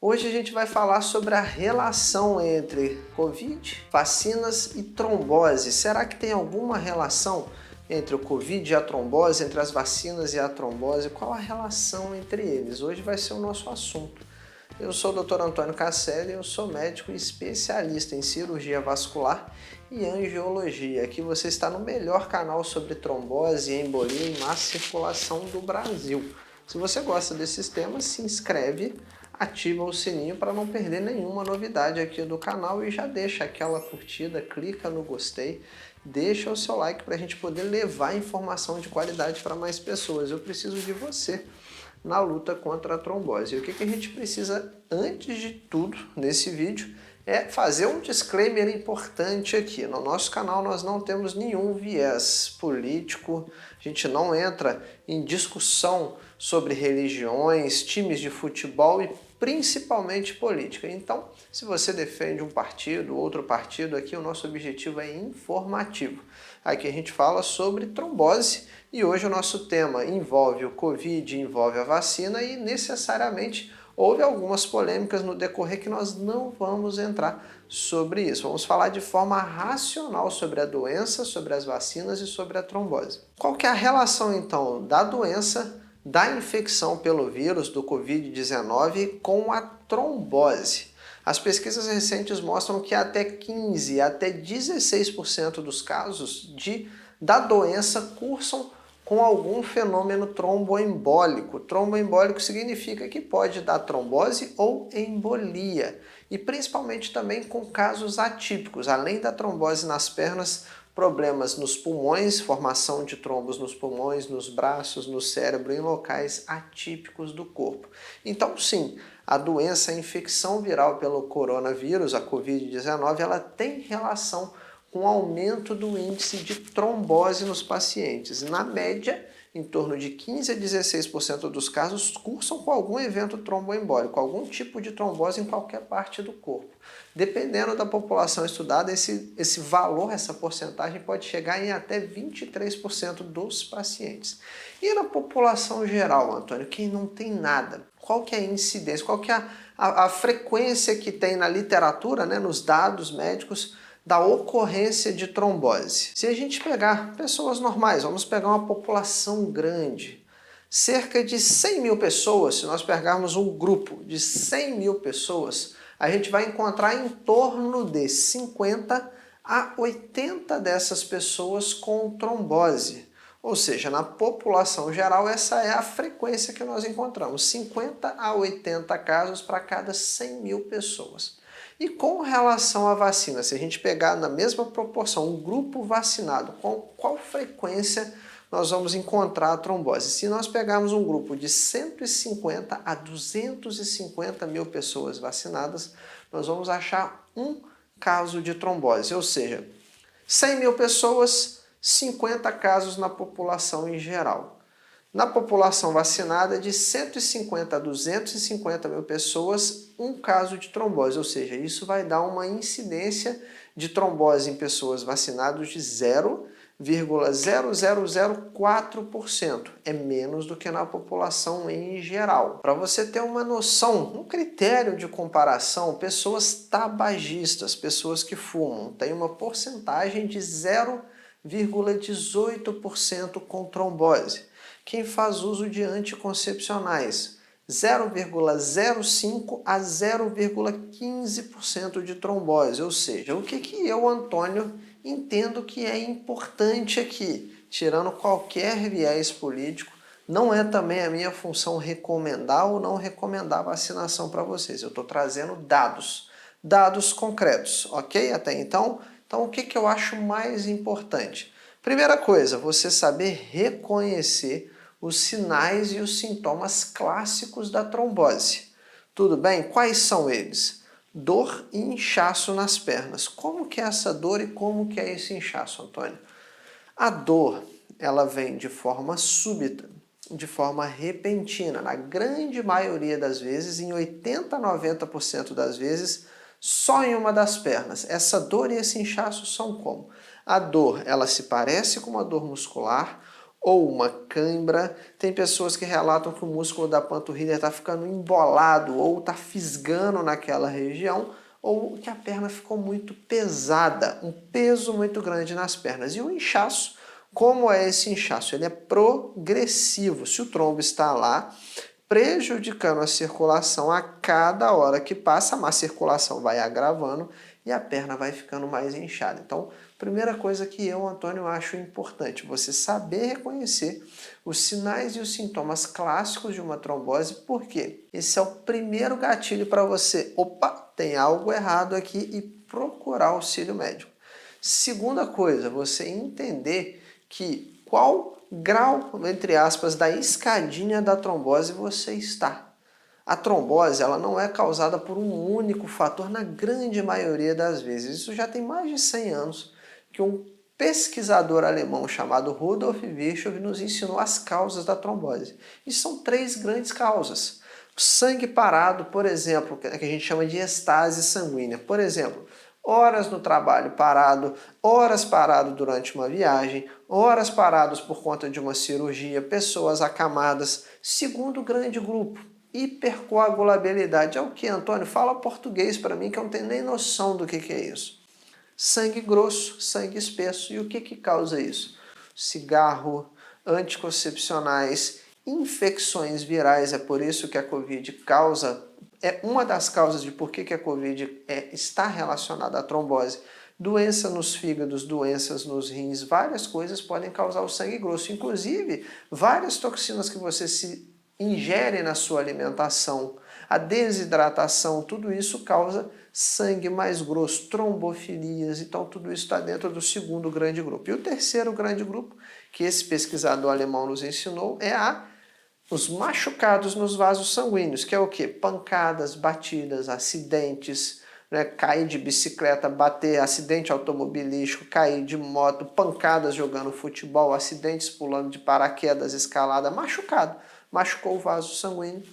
Hoje a gente vai falar sobre a relação entre Covid, vacinas e trombose. Será que tem alguma relação entre o Covid e a trombose, entre as vacinas e a trombose? Qual a relação entre eles? Hoje vai ser o nosso assunto. Eu sou o Dr. Antônio Casselli, eu sou médico e especialista em cirurgia vascular e angiologia. Aqui você está no melhor canal sobre trombose, embolia e má circulação do Brasil. Se você gosta desses temas, se inscreve, ativa o sininho para não perder nenhuma novidade aqui do canal e já deixa aquela curtida, clica no gostei, deixa o seu like para a gente poder levar informação de qualidade para mais pessoas. Eu preciso de você na luta contra a trombose. E o que a gente precisa, antes de tudo, nesse vídeo, é fazer um disclaimer importante aqui. No nosso canal nós não temos nenhum viés político, a gente não entra em discussão sobre religiões, times de futebol e principalmente política. Então, se você defende um partido, outro partido, aqui o nosso objetivo é informativo. Aqui a gente fala sobre trombose e hoje o nosso tema envolve o Covid, envolve a vacina e necessariamente houve algumas polêmicas no decorrer que nós não vamos entrar sobre isso. Vamos falar de forma racional sobre a doença, sobre as vacinas e sobre a trombose. Qual que é a relação então da doença, da infecção pelo vírus do Covid-19 com a trombose? As pesquisas recentes mostram que até 15% até 16% dos casos da doença cursam com algum fenômeno tromboembólico. Tromboembólico significa que pode dar trombose ou embolia. E principalmente também com casos atípicos. Além da trombose nas pernas, problemas nos pulmões, formação de trombos nos pulmões, nos braços, no cérebro, em locais atípicos do corpo. Então, sim, a doença, a infecção viral pelo coronavírus, a Covid-19, ela tem relação com o aumento do índice de trombose nos pacientes. Na média, em torno de 15% a 16% dos casos cursam com algum evento tromboembólico, algum tipo de trombose em qualquer parte do corpo. Dependendo da população estudada, esse valor, essa porcentagem pode chegar em até 23% dos pacientes. E na população geral, Antônio, quem não tem nada, qual que é a incidência, qual que é a frequência que tem na literatura, né, nos dados médicos, da ocorrência de trombose? Se a gente pegar pessoas normais, vamos pegar uma população grande, cerca de 100 mil pessoas, se nós pegarmos um grupo de 100 mil pessoas, a gente vai encontrar em torno de 50 a 80 dessas pessoas com trombose. Ou seja, na população geral, essa é a frequência que nós encontramos, 50 a 80 casos para cada 100 mil pessoas. E com relação à vacina, se a gente pegar na mesma proporção um grupo vacinado, com qual frequência nós vamos encontrar a trombose? Se nós pegarmos um grupo de 150 a 250 mil pessoas vacinadas, nós vamos achar um caso de trombose, ou seja, 100 mil pessoas, 50 casos na população em geral. Na população vacinada, de 150 a 250 mil pessoas, um caso de trombose, ou seja, isso vai dar uma incidência de trombose em pessoas vacinadas de 0,0004%. É menos do que na população em geral. Para você ter uma noção, um critério de comparação, pessoas tabagistas, pessoas que fumam, têm uma porcentagem de 0,18% com trombose. Quem faz uso de anticoncepcionais, 0,05% a 0,15% de trombose. Ou seja, o que eu, Antônio, entendo que é importante aqui, tirando qualquer viés político, não é também a minha função recomendar ou não recomendar vacinação para vocês. Eu estou trazendo dados concretos, ok? Até então, o que eu acho mais importante? Primeira coisa, você saber reconhecer os sinais e os sintomas clássicos da trombose. Tudo bem? Quais são eles? Dor e inchaço nas pernas. Como que é essa dor e como que é esse inchaço, Antônio? A dor, ela vem de forma súbita, de forma repentina. Na grande maioria das vezes, em 80 a 90% das vezes, só em uma das pernas. Essa dor e esse inchaço são como? A dor, ela se parece com uma dor muscular, ou uma cãibra. Tem pessoas que relatam que o músculo da panturrilha está ficando embolado ou está fisgando naquela região, ou que a perna ficou muito pesada, um peso muito grande nas pernas. E o inchaço, como é esse inchaço? Ele é progressivo. Se o trombo está lá, prejudicando a circulação a cada hora que passa, a má circulação vai agravando e a perna vai ficando mais inchada. Então, primeira coisa que eu, Antônio, acho importante, você saber reconhecer os sinais e os sintomas clássicos de uma trombose, porque esse é o primeiro gatilho para você, opa, tem algo errado aqui, e procurar auxílio médico. Segunda coisa, você entender que qual grau, entre aspas, da escadinha da trombose você está. A trombose, ela não é causada por um único fator na grande maioria das vezes. Isso já tem mais de 100 anos que um pesquisador alemão chamado Rudolf Virchow nos ensinou as causas da trombose. E são 3 grandes causas. Sangue parado, por exemplo, que a gente chama de estase sanguínea. Por exemplo, horas no trabalho parado, horas parado durante uma viagem, horas parados por conta de uma cirurgia, pessoas acamadas. Segundo grande grupo, hipercoagulabilidade. É o que, Antônio? Fala português para mim que eu não tenho nem noção do que é isso. Sangue grosso, sangue espesso. E o que causa isso? Cigarro, anticoncepcionais, infecções virais. É por isso que a Covid causa, é uma das causas de por que a Covid está relacionada à trombose. Doença nos fígados, doenças nos rins, várias coisas podem causar o sangue grosso. Inclusive, várias toxinas que você se ingere na sua alimentação, a desidratação, tudo isso causa sangue mais grosso, trombofilias, então tudo isso está dentro do segundo grande grupo. E o terceiro grande grupo, que esse pesquisador alemão nos ensinou, é os machucados nos vasos sanguíneos, que é o quê? Pancadas, batidas, acidentes, né? Cair de bicicleta, bater, acidente automobilístico, cair de moto, pancadas jogando futebol, acidentes pulando de paraquedas, escalada, machucado. Machucou o vaso sanguíneo,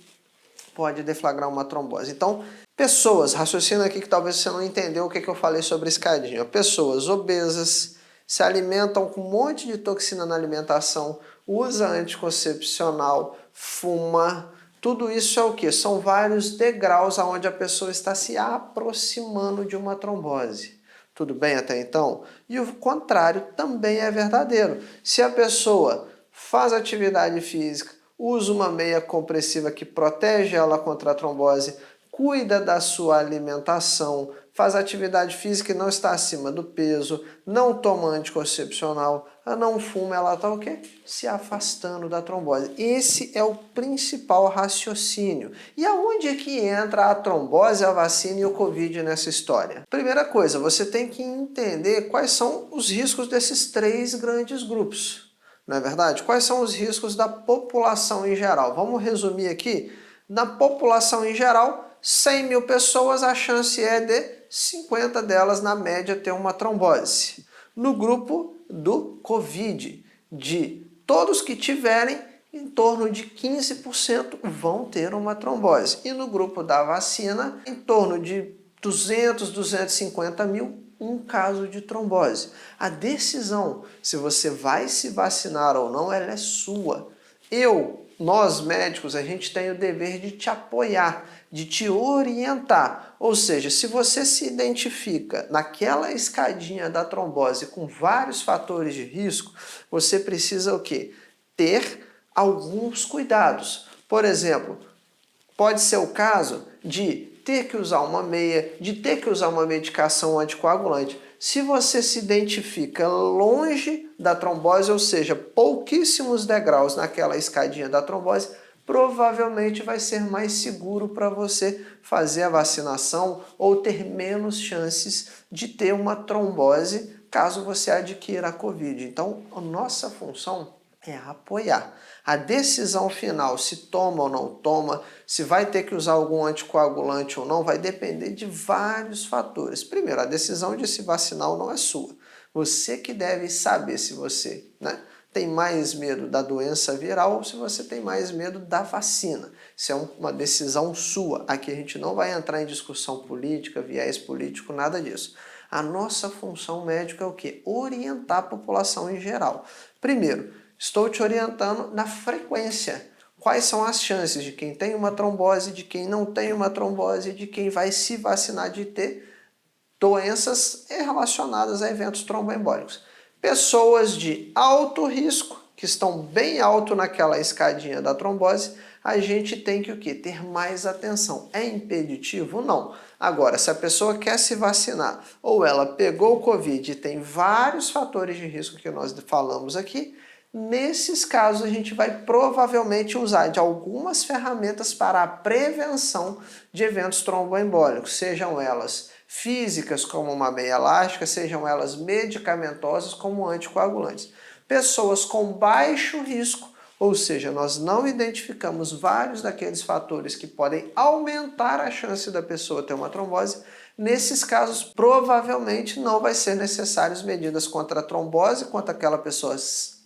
pode deflagrar uma trombose. Então, pessoas, raciocina aqui que talvez você não entendeu o que eu falei sobre escadinha. Pessoas obesas, se alimentam com um monte de toxina na alimentação, usa anticoncepcional, fuma, tudo isso é o que? São vários degraus aonde a pessoa está se aproximando de uma trombose. Tudo bem até então? E o contrário também é verdadeiro. Se a pessoa faz atividade física, usa uma meia compressiva que protege ela contra a trombose, cuida da sua alimentação, faz atividade física e não está acima do peso, não toma anticoncepcional, não fuma, ela está o quê? Se afastando da trombose. Esse é o principal raciocínio. E aonde é que entra a trombose, a vacina e o Covid nessa história? Primeira coisa, você tem que entender quais são os riscos desses 3 grandes grupos. Não é verdade? Quais são os riscos da população em geral? Vamos resumir aqui. Na população em geral, 100 mil pessoas, a chance é de 50 delas, na média, ter uma trombose. No grupo do Covid, de todos que tiverem, em torno de 15% vão ter uma trombose. E no grupo da vacina, em torno de 200, 250 mil, um caso de trombose. A decisão se você vai se vacinar ou não, ela é sua. Nós médicos, a gente tem o dever de te apoiar, de te orientar. Ou seja, se você se identifica naquela escadinha da trombose com vários fatores de risco, você precisa o quê? Ter alguns cuidados. Por exemplo, pode ser o caso de ter que usar uma meia, de ter que usar uma medicação anticoagulante. Se você se identifica longe da trombose, ou seja, pouquíssimos degraus naquela escadinha da trombose, provavelmente vai ser mais seguro para você fazer a vacinação ou ter menos chances de ter uma trombose caso você adquira a Covid. Então, a nossa função é apoiar. A decisão final, se toma ou não toma, se vai ter que usar algum anticoagulante ou não, vai depender de vários fatores. Primeiro, a decisão de se vacinar ou não é sua. Você que deve saber se você tem mais medo da doença viral ou se você tem mais medo da vacina. Isso é uma decisão sua. Aqui a gente não vai entrar em discussão política, viés político, nada disso. A nossa função médica é o quê? Orientar a população em geral. Primeiro, Estou te orientando na frequência. Quais são as chances de quem tem uma trombose, de quem não tem uma trombose, de quem vai se vacinar de ter doenças relacionadas a eventos tromboembólicos. Pessoas de alto risco, que estão bem alto naquela escadinha da trombose, a gente tem que o quê? Ter mais atenção. É impeditivo? Não. Agora, se a pessoa quer se vacinar ou ela pegou o Covid e tem vários fatores de risco que nós falamos aqui, nesses casos a gente vai provavelmente usar de algumas ferramentas para a prevenção de eventos tromboembólicos, sejam elas físicas, como uma meia elástica, sejam elas medicamentosas, como anticoagulantes. Pessoas com baixo risco, ou seja, nós não identificamos vários daqueles fatores que podem aumentar a chance da pessoa ter uma trombose. Nesses casos, provavelmente não vai ser necessárias medidas contra a trombose, contra aquela pessoa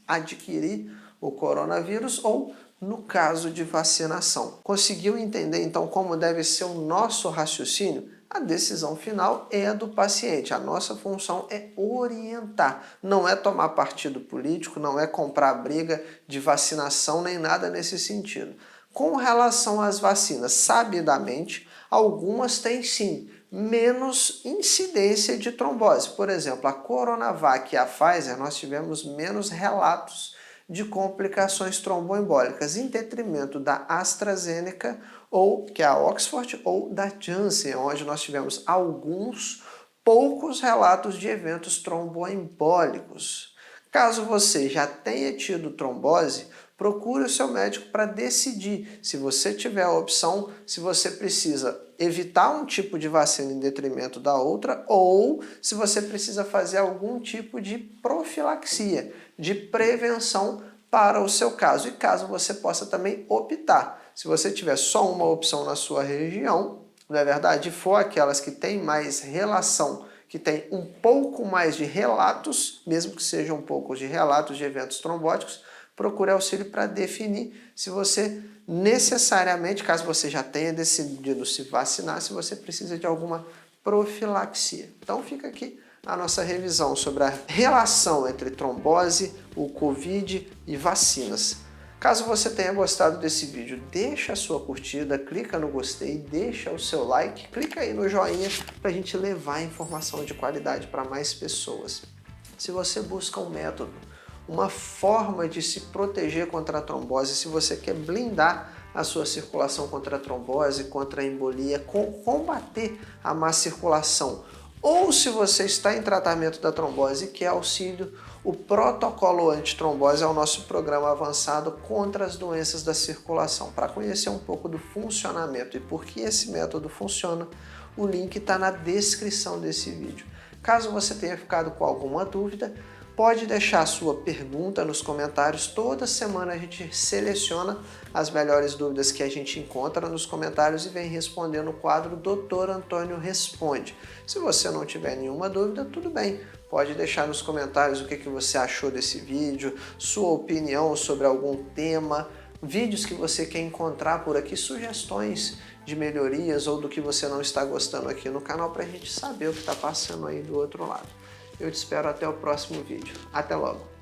adquirir o coronavírus ou no caso de vacinação. Conseguiu entender então como deve ser o nosso raciocínio? A decisão final é a do paciente. A nossa função é orientar, não é tomar partido político, não é comprar briga de vacinação nem nada nesse sentido. Com relação às vacinas, sabidamente, algumas têm sim menos incidência de trombose. Por exemplo, a Coronavac e a Pfizer, nós tivemos menos relatos de complicações tromboembólicas, em detrimento da AstraZeneca, ou que é a Oxford, ou da Janssen, onde nós tivemos alguns poucos relatos de eventos tromboembólicos. Caso você já tenha tido trombose, procure o seu médico para decidir, se você tiver a opção, se você precisa evitar um tipo de vacina em detrimento da outra ou se você precisa fazer algum tipo de profilaxia, de prevenção para o seu caso. E caso você possa também optar, se você tiver só uma opção na sua região, não é verdade? For aquelas que têm mais relação, que tem um pouco mais de relatos, mesmo que sejam poucos de relatos de eventos trombóticos, procure auxílio para definir se você necessariamente, caso você já tenha decidido se vacinar, se você precisa de alguma profilaxia. Então fica aqui a nossa revisão sobre a relação entre trombose, o Covid e vacinas. Caso você tenha gostado desse vídeo, deixa a sua curtida, clica no gostei, deixa o seu like, clica aí no joinha para a gente levar informação de qualidade para mais pessoas. Se você busca um método, uma forma de se proteger contra a trombose, se você quer blindar a sua circulação contra a trombose, contra a embolia, combater a má circulação, ou se você está em tratamento da trombose e quer auxílio, o protocolo antitrombose é o nosso programa avançado contra as doenças da circulação. Para conhecer um pouco do funcionamento e por que esse método funciona, o link está na descrição desse vídeo. Caso você tenha ficado com alguma dúvida, pode deixar a sua pergunta nos comentários. Toda semana a gente seleciona as melhores dúvidas que a gente encontra nos comentários e vem respondendo no quadro Dr. Antônio Responde. Se você não tiver nenhuma dúvida, tudo bem. Pode deixar nos comentários o que você achou desse vídeo, sua opinião sobre algum tema, vídeos que você quer encontrar por aqui, sugestões de melhorias ou do que você não está gostando aqui no canal para a gente saber o que está passando aí do outro lado. Eu te espero até o próximo vídeo. Até logo!